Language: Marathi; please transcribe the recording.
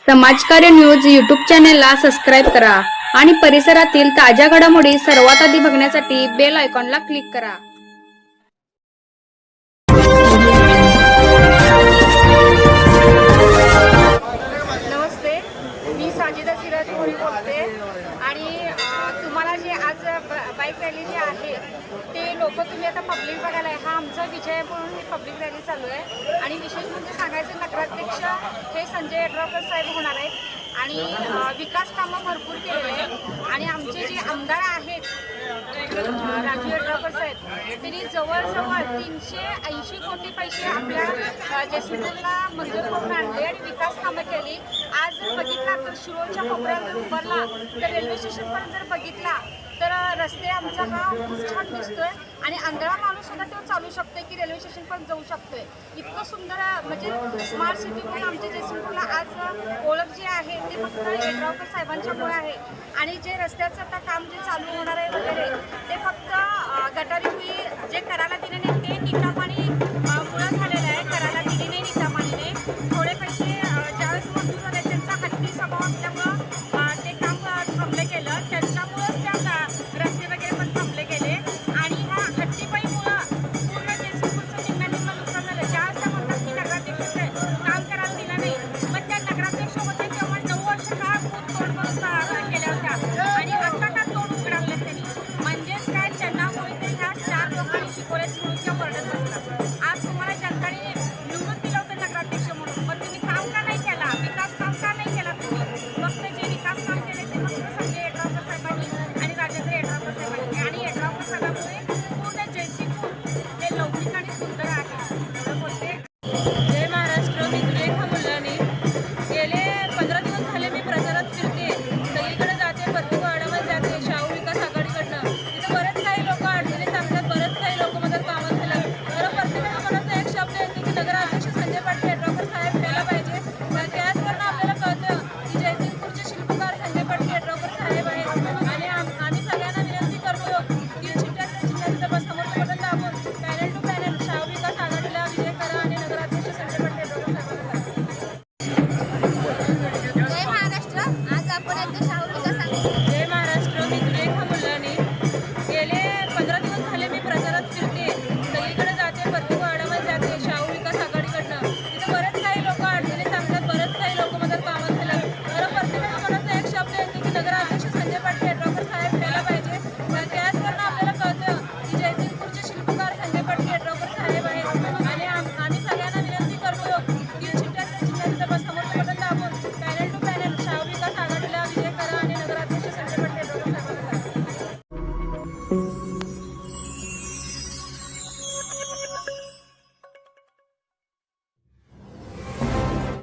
समाजकार्य न्यूज यूट्यूब चॅनेलला सबस्क्राईब करा आणि परिसरातील ताज्या घडामोडी सर्वात आधी बघण्यासाठी बेल आयकॉनला क्लिक करा। नमस्ते, मी साजिदा सिराज मोरी बोलते आणि तुम्हाला जे आज बाईक रॅली जी आहे ते लोक तुम्ही आता पब्लिक बघायला आहे, हा आमचा विजय म्हणून ही पब्लिक रॅली चालू आहे। आणि विशेष म्हणजे सांगायचं, नगराध्यक्ष हे संजय यड्रावकर साहेब होणार आहेत आणि विकास कामं भरपूर केलेले आहेत। आणि आमचे जे आमदार आहेत राजू यड्रावकर साहेब, त्यांनी जवळजवळ 380 कोटी पैसे आपल्या जयसिंगपूरला मंजूर करून आणले आणि विकास कामं केली। आज जर बघितला तर शिरोळच्या कोपऱ्यावर जर उभारला तर रेल्वे स्टेशनपर्यंत जर बघितला तर रस्ते आमचा हा खूप छान दिसतोय आणि आंधळा माणूस सुद्धा तो चालू शकतोय की रेल्वे स्टेशनपर्यंत जाऊ शकतोय। इतकं सुंदर म्हणजे स्मार्ट सिटी म्हणून आमच्या जयसिंगपूरला आज ओळख जी आहे ते फक्त यड्रावकर साहेबांच्यामुळे आहे। आणि जे रस्त्याचं आता काम जे चालू होणार आहे वगैरे ते फक्त गटारी